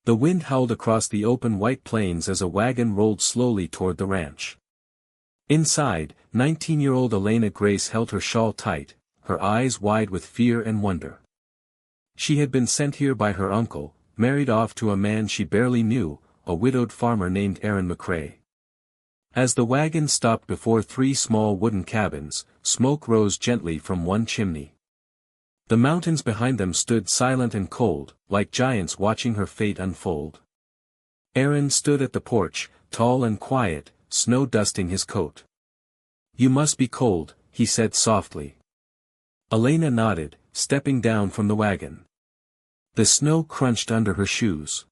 The wind howled across the open white plains as a wagon rolled slowly toward the ranch. Inside, 19-year-old Elena Grace held her shawl tight, her eyes wide with fear and wonder. She had been sent here by her uncle, married off to a man she barely knew, a widowed farmer named Aaron McCrae. As the wagon stopped before 3 small wooden cabins, smoke rose gently from one chimney. The mountains behind them stood silent and cold, like giants watching her fate unfold. Aaron stood at the porch, tall and quiet, snow dusting his coat. "You must be cold," he said softly. Elena nodded, stepping down from the wagon. The snow crunched under her shoes.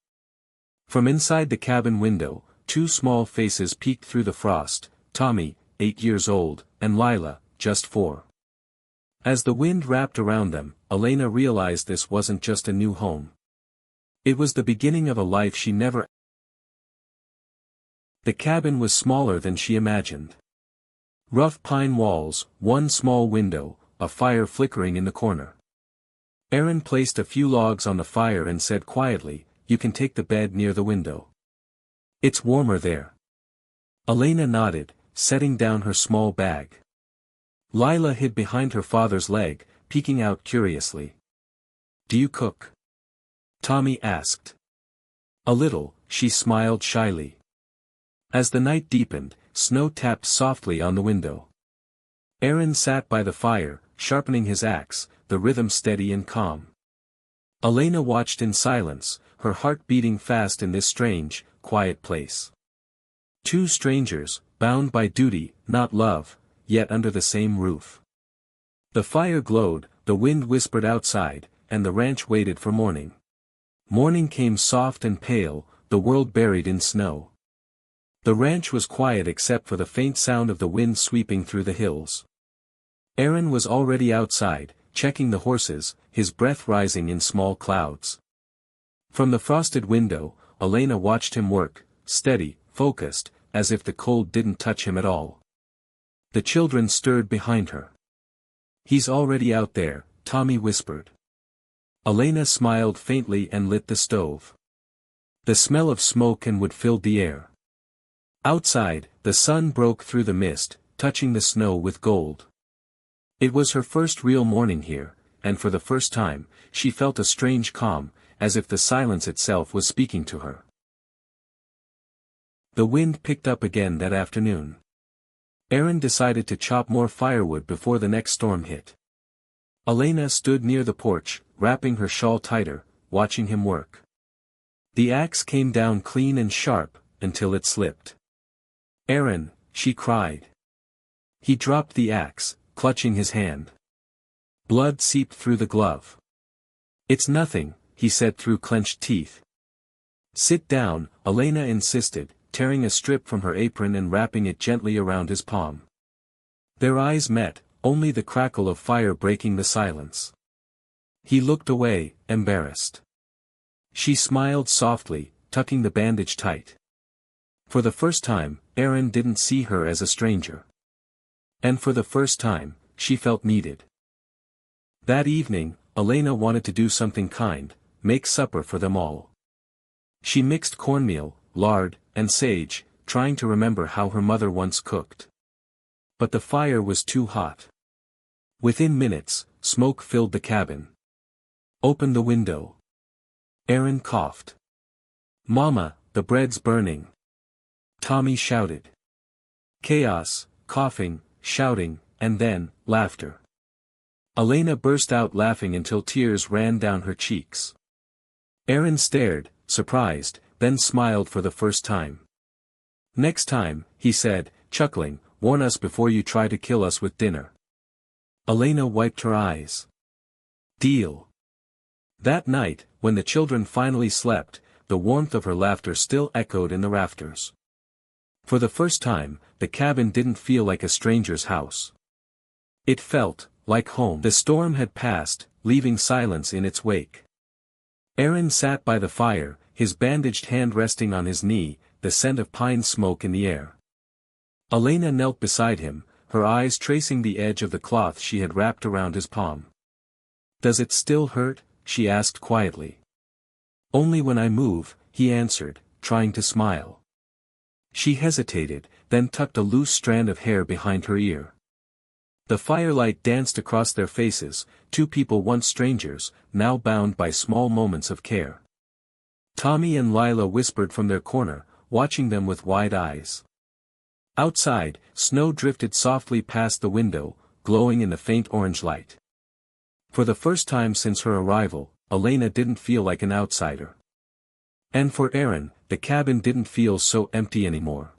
From inside the cabin window, 2 small faces peeked through the frost, Tommy, 8 years old, and Lila, just 4. As the wind wrapped around them, Elena realized this wasn't just a new home. It was the beginning of a life she never. The cabin was smaller than she imagined. Rough pine walls, 1 small window, a fire flickering in the corner. Aaron placed a few logs on the fire and said quietly, "You can take the bed near the window. It's warmer there." Elena nodded, setting down her small bag. Lila hid behind her father's leg, peeking out curiously. "Do you cook?" Tommy asked. "A little," she smiled shyly. As the night deepened, snow tapped softly on the window. Aaron sat by the fire, sharpening his axe, the rhythm steady and calm. Elena watched in silence, her heart beating fast in this strange, quiet place. 2 strangers, bound by duty, not love, yet under the same roof. The fire glowed, the wind whispered outside, and the ranch waited for morning. Morning came soft and pale, the world buried in snow. The ranch was quiet except for the faint sound of the wind sweeping through the hills. Aaron was already outside, checking the horses, his breath rising in small clouds. From the frosted window, Elena watched him work, steady, focused, as if the cold didn't touch him at all. The children stirred behind her. "He's already out there," Tommy whispered. Elena smiled faintly and lit the stove. The smell of smoke and wood filled the air. Outside, the sun broke through the mist, touching the snow with gold. It was her first real morning here, and for the first time, she felt a strange calm, as if the silence itself was speaking to her. The wind picked up again that afternoon. Aaron decided to chop more firewood before the next storm hit. Elena stood near the porch, wrapping her shawl tighter, watching him work. The axe came down clean and sharp, until it slipped. "Aaron," she cried. He dropped the axe, clutching his hand. Blood seeped through the glove. "It's nothing," he said through clenched teeth. "Sit down," Elena insisted, tearing a strip from her apron and wrapping it gently around his palm. Their eyes met, only the crackle of fire breaking the silence. He looked away, embarrassed. She smiled softly, tucking the bandage tight. For the first time, Aaron didn't see her as a stranger. And for the first time, she felt needed. That evening, Elena wanted to do something kind, make supper for them all. She mixed cornmeal, lard, and sage, trying to remember how her mother once cooked. But the fire was too hot. Within minutes, smoke filled the cabin. "Open the window." Aaron coughed. "Mama, the bread's burning." Tommy shouted. Chaos, coughing, shouting, and then, laughter. Elena burst out laughing until tears ran down her cheeks. Aaron stared, surprised, then smiled for the first time. "Next time," he said, chuckling, "warn us before you try to kill us with dinner." Elena wiped her eyes. "Deal." That night, when the children finally slept, the warmth of her laughter still echoed in the rafters. For the first time, the cabin didn't feel like a stranger's house. It felt like home. The storm had passed, leaving silence in its wake. Aaron sat by the fire, his bandaged hand resting on his knee, the scent of pine smoke in the air. Elena knelt beside him, her eyes tracing the edge of the cloth she had wrapped around his palm. "Does it still hurt?" she asked quietly. "Only when I move," he answered, trying to smile. She hesitated, then tucked a loose strand of hair behind her ear. The firelight danced across their faces, two people once strangers, now bound by small moments of care. Tommy and Lila whispered from their corner, watching them with wide eyes. Outside, snow drifted softly past the window, glowing in the faint orange light. For the first time since her arrival, Elena didn't feel like an outsider. And for Aaron, the cabin didn't feel so empty anymore.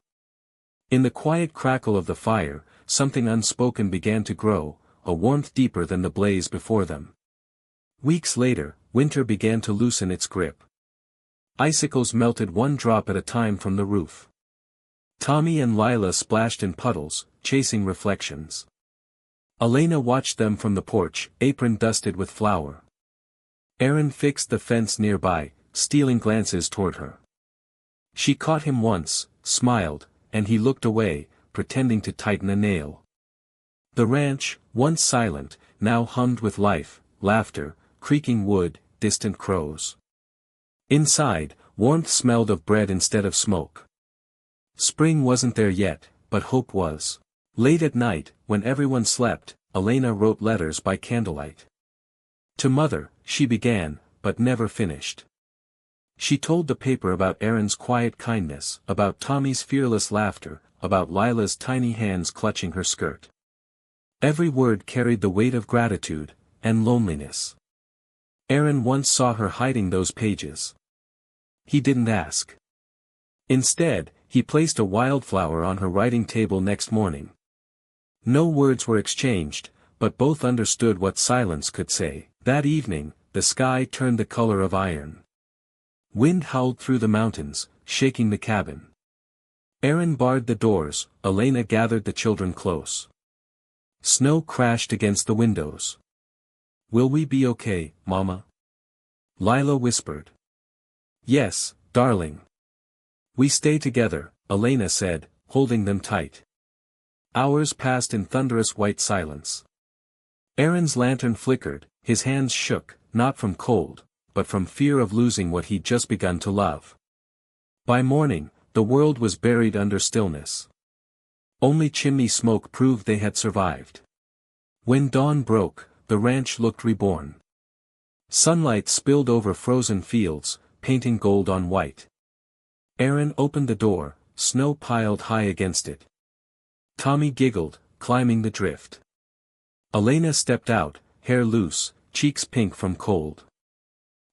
In the quiet crackle of the fire, something unspoken began to grow, a warmth deeper than the blaze before them. Weeks later, winter began to loosen its grip. Icicles melted one drop at a time from the roof. Tommy and Lila splashed in puddles, chasing reflections. Elena watched them from the porch, apron dusted with flour. Aaron fixed the fence nearby, stealing glances toward her. She caught him once, smiled, and he looked away, pretending to tighten a nail. The ranch, once silent, now hummed with life, laughter, creaking wood, distant crows. Inside, warmth smelled of bread instead of smoke. Spring wasn't there yet, but hope was. Late at night, when everyone slept, Elena wrote letters by candlelight. To Mother, she began, but never finished. She told the paper about Aaron's quiet kindness, about Tommy's fearless laughter, about Lila's tiny hands clutching her skirt. Every word carried the weight of gratitude, and loneliness. Aaron once saw her hiding those pages. He didn't ask. Instead, he placed a wildflower on her writing table next morning. No words were exchanged, but both understood what silence could say. That evening, the sky turned the color of iron. Wind howled through the mountains, shaking the cabin. Aaron barred the doors, Elena gathered the children close. Snow crashed against the windows. "Will we be okay, Mama?" Lila whispered. "Yes, darling. We stay together," Elena said, holding them tight. Hours passed in thunderous white silence. Aaron's lantern flickered, his hands shook, not from cold, but from fear of losing what he'd just begun to love. By morning, the world was buried under stillness. Only chimney smoke proved they had survived. When dawn broke, the ranch looked reborn. Sunlight spilled over frozen fields, painting gold on white. Aaron opened the door, snow piled high against it. Tommy giggled, climbing the drift. Elena stepped out, hair loose, cheeks pink from cold.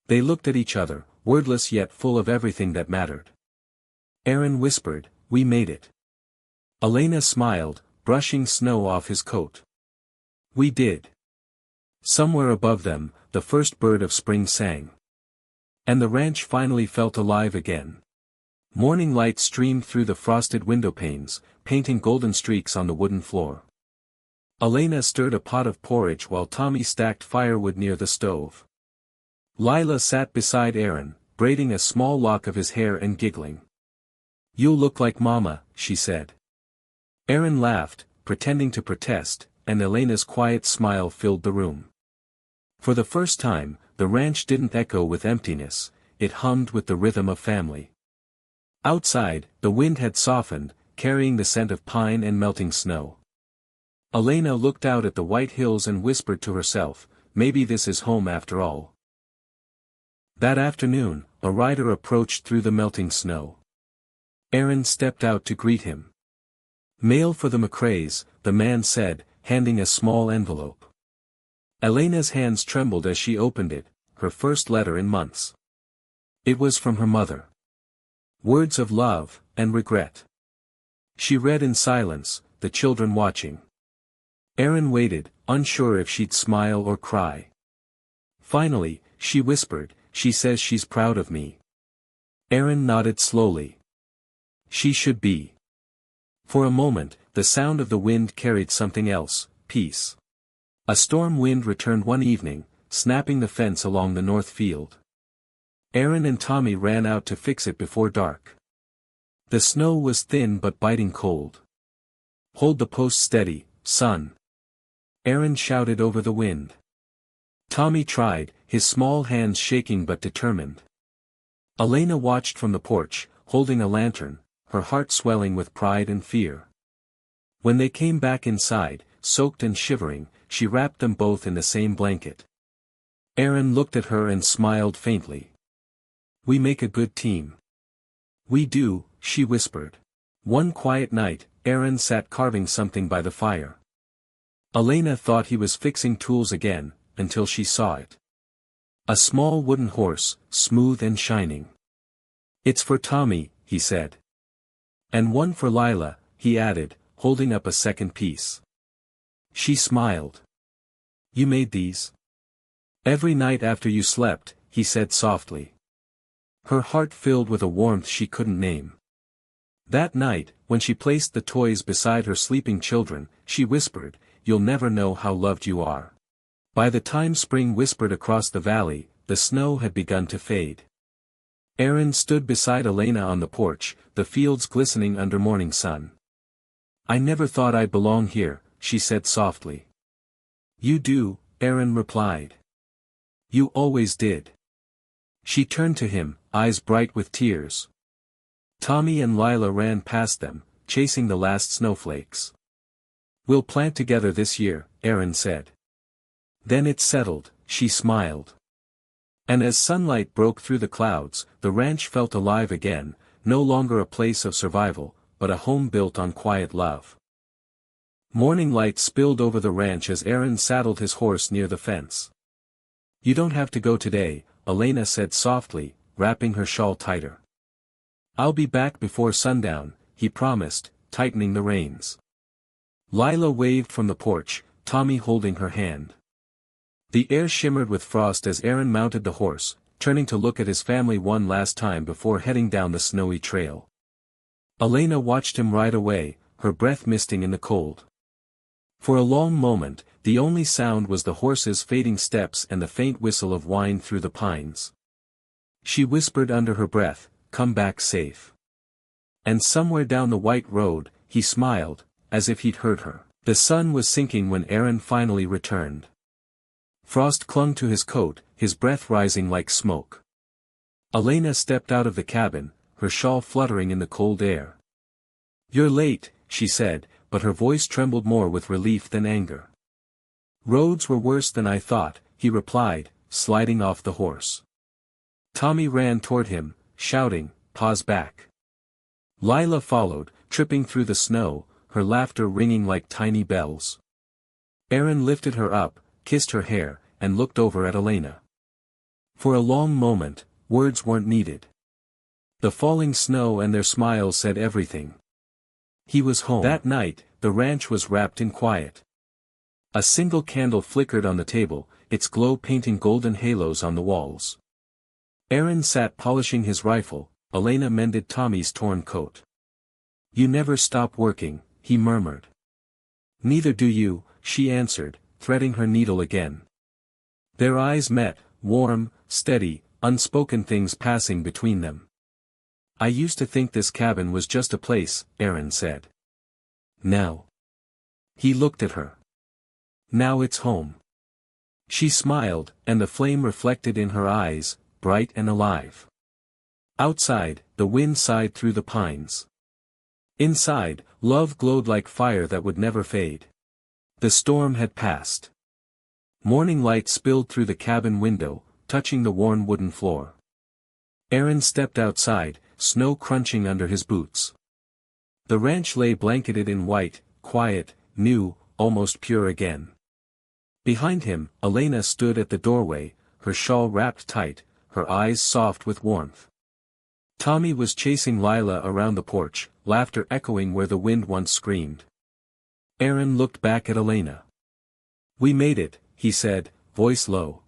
They looked at each other, wordless yet full of everything that mattered. Aaron whispered, "We made it." Elena smiled, brushing snow off his coat. "We did." Somewhere above them, the first bird of spring sang. And the ranch finally felt alive again. Morning light streamed through the frosted window panes, painting golden streaks on the wooden floor. Elena stirred a pot of porridge while Tommy stacked firewood near the stove. Lila sat beside Aaron, braiding a small lock of his hair and giggling. "You'll look like Mama," she said. Aaron laughed, pretending to protest, and Elena's quiet smile filled the room. For the first time, the ranch didn't echo with emptiness, it hummed with the rhythm of family. Outside, the wind had softened, carrying the scent of pine and melting snow. Elena looked out at the white hills and whispered to herself, "Maybe this is home after all." That afternoon, a rider approached through the melting snow. Aaron stepped out to greet him. "Mail for the McCraes," the man said, handing a small envelope. Elena's hands trembled as she opened it, her first letter in months. It was from her mother. Words of love, and regret. She read in silence, the children watching. Aaron waited, unsure if she'd smile or cry. Finally, she whispered, "She says she's proud of me." Aaron nodded slowly. "She should be." For a moment, the sound of the wind carried something else, peace. A storm wind returned one evening, snapping the fence along the north field. Aaron and Tommy ran out to fix it before dark. The snow was thin but biting cold. "Hold the post steady, son," Aaron shouted over the wind. Tommy tried, his small hands shaking but determined. Elena watched from the porch, holding a lantern, her heart swelling with pride and fear. When they came back inside, soaked and shivering, she wrapped them both in the same blanket. Aaron looked at her and smiled faintly. "We make a good team." "We do," she whispered. One quiet night, Aaron sat carving something by the fire. Elena thought he was fixing tools again, until she saw it. A small wooden horse, smooth and shining. "It's for Tommy," he said. "And one for Lila," he added, holding up a second piece. She smiled. "You made these?" "Every night after you slept," he said softly. Her heart filled with a warmth she couldn't name. That night, when she placed the toys beside her sleeping children, she whispered, "You'll never know how loved you are." By the time spring whispered across the valley, the snow had begun to fade. Aaron stood beside Elena on the porch, the fields glistening under morning sun. "I never thought I'd belong here," she said softly. "You do," Aaron replied. "You always did." She turned to him, eyes bright with tears. Tommy and Lila ran past them, chasing the last snowflakes. "We'll plant together this year," Aaron said. "Then it's settled," she smiled. And as sunlight broke through the clouds, the ranch felt alive again, no longer a place of survival, but a home built on quiet love. Morning light spilled over the ranch as Aaron saddled his horse near the fence. "You don't have to go today," Elena said softly, wrapping her shawl tighter. "I'll be back before sundown," he promised, tightening the reins. Lila waved from the porch, Tommy holding her hand. The air shimmered with frost as Aaron mounted the horse, turning to look at his family one last time before heading down the snowy trail. Elena watched him ride away, her breath misting in the cold. For a long moment, the only sound was the horse's fading steps and the faint whistle of wind through the pines. She whispered under her breath, "Come back safe." And somewhere down the white road, he smiled, as if he'd heard her. The sun was sinking when Aaron finally returned. Frost clung to his coat, his breath rising like smoke. Elena stepped out of the cabin, her shawl fluttering in the cold air. "You're late," she said, but her voice trembled more with relief than anger. "Roads were worse than I thought," he replied, sliding off the horse. Tommy ran toward him, shouting, "Pause back." Lila followed, tripping through the snow, her laughter ringing like tiny bells. Aaron lifted her up, kissed her hair, and looked over at Elena. For a long moment, words weren't needed. The falling snow and their smiles said everything. He was home. That night, the ranch was wrapped in quiet. A single candle flickered on the table, its glow painting golden halos on the walls. Aaron sat polishing his rifle, Elena mended Tommy's torn coat. "You never stop working," he murmured. "Neither do you," she answered, threading her needle again. Their eyes met, warm, steady, unspoken things passing between them. "I used to think this cabin was just a place," Aaron said. "Now." He looked at her. "Now it's home." She smiled, and the flame reflected in her eyes, bright and alive. Outside, the wind sighed through the pines. Inside, love glowed like fire that would never fade. The storm had passed. Morning light spilled through the cabin window, touching the worn wooden floor. Aaron stepped outside, snow crunching under his boots. The ranch lay blanketed in white, quiet, new, almost pure again. Behind him, Elena stood at the doorway, her shawl wrapped tight, her eyes soft with warmth. Tommy was chasing Lila around the porch, laughter echoing where the wind once screamed. Aaron looked back at Elena. "We made it," he said, voice low.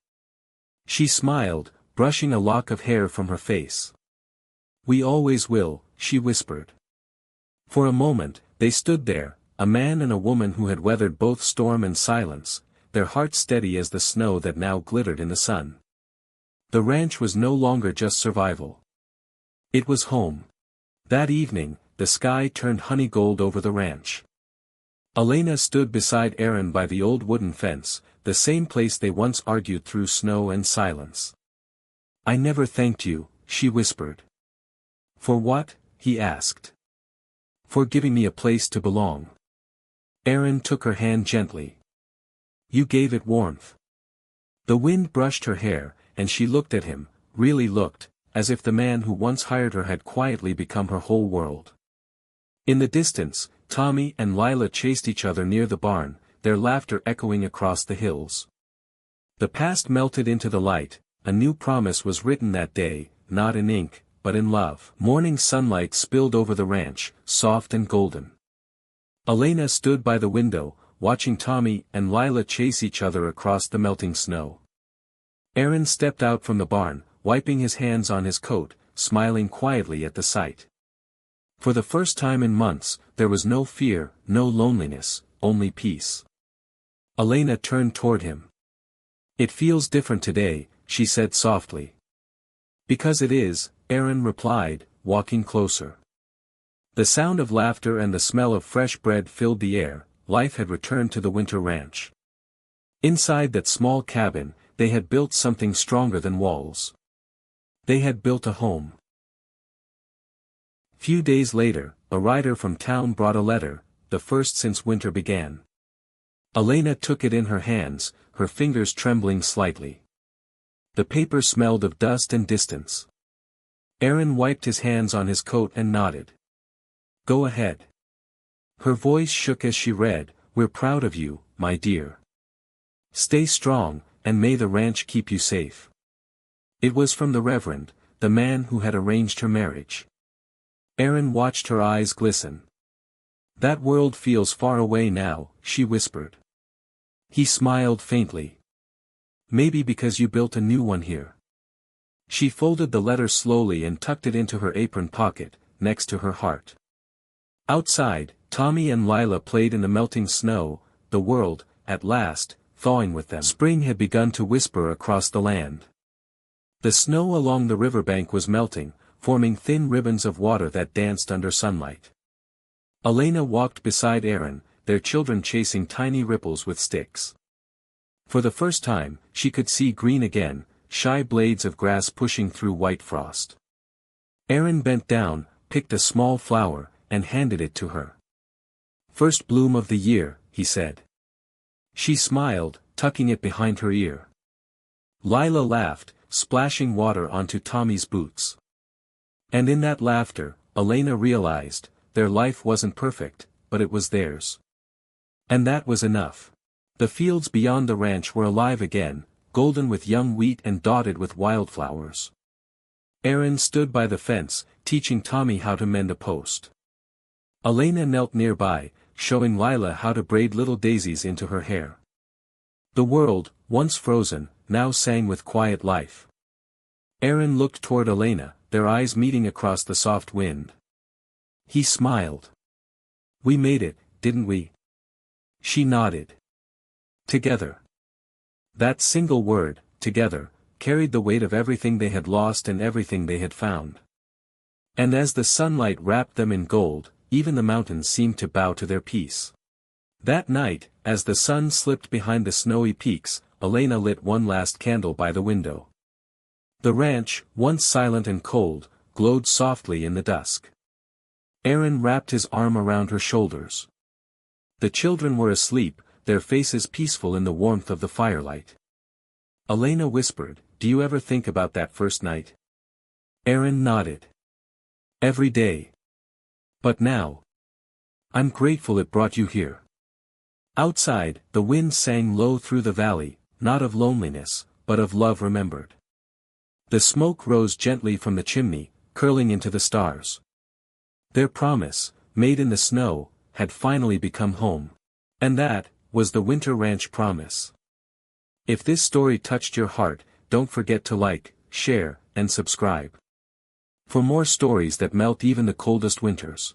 She smiled, brushing a lock of hair from her face. "We always will," she whispered. For a moment, they stood there, a man and a woman who had weathered both storm and silence, their hearts steady as the snow that now glittered in the sun. The ranch was no longer just survival. It was home. That evening, the sky turned honey gold over the ranch. Elena stood beside Aaron by the old wooden fence, the same place they once argued through snow and silence. "I never thanked you," she whispered. For what? He asked. For giving me a place to belong. Aaron took her hand gently. You gave it warmth. The wind brushed her hair, and she looked at him, really looked, as if the man who once hired her had quietly become her whole world. In the distance, Tommy and Lila chased each other near the barn, their laughter echoing across the hills. The past melted into the light, a new promise was written that day, not in ink, but in love. Morning sunlight spilled over the ranch, soft and golden. Elena stood by the window, watching Tommy and Lila chase each other across the melting snow. Aaron stepped out from the barn, wiping his hands on his coat, smiling quietly at the sight. For the first time in months, there was no fear, no loneliness, only peace. Elena turned toward him. It feels different today, she said softly. Because it is, Aaron replied, walking closer. The sound of laughter and the smell of fresh bread filled the air. Life had returned to the winter ranch. Inside that small cabin, they had built something stronger than walls. They had built a home. Few days later, a rider from town brought a letter, the first since winter began. Elena took it in her hands, her fingers trembling slightly. The paper smelled of dust and distance. Aaron wiped his hands on his coat and nodded. Go ahead. Her voice shook as she read, We're proud of you, my dear. Stay strong, and may the ranch keep you safe. It was from the Reverend, the man who had arranged her marriage. Aaron watched her eyes glisten. That world feels far away now, she whispered. He smiled faintly. Maybe because you built a new one here. She folded the letter slowly and tucked it into her apron pocket, next to her heart. Outside, Tommy and Lila played in the melting snow, the world, at last, thawing with them. Spring had begun to whisper across the land. The snow along the riverbank was melting, forming thin ribbons of water that danced under sunlight. Elena walked beside Aaron, their children chasing tiny ripples with sticks. For the first time, she could see green again, shy blades of grass pushing through white frost. Aaron bent down, picked a small flower, and handed it to her. First bloom of the year, he said. She smiled, tucking it behind her ear. Lila laughed, splashing water onto Tommy's boots. And in that laughter, Elena realized, their life wasn't perfect, but it was theirs. And that was enough. The fields beyond the ranch were alive again, golden with young wheat and dotted with wildflowers. Aaron stood by the fence, teaching Tommy how to mend a post. Elena knelt nearby, showing Lila how to braid little daisies into her hair. The world, once frozen, now sang with quiet life. Aaron looked toward Elena, their eyes meeting across the soft wind. He smiled. We made it, didn't we? She nodded. Together. That single word, together, carried the weight of everything they had lost and everything they had found. And as the sunlight wrapped them in gold, even the mountains seemed to bow to their peace. That night, as the sun slipped behind the snowy peaks, Elena lit one last candle by the window. The ranch, once silent and cold, glowed softly in the dusk. Aaron wrapped his arm around her shoulders. The children were asleep, their faces peaceful in the warmth of the firelight. Elena whispered, Do you ever think about that first night? Aaron nodded. Every day. But now. I'm grateful it brought you here. Outside, the wind sang low through the valley, not of loneliness, but of love remembered. The smoke rose gently from the chimney, curling into the stars. Their promise, made in the snow, had finally become home. And that was the Winter Ranch promise. If this story touched your heart, don't forget to like, share, and subscribe. For more stories that melt even the coldest winters.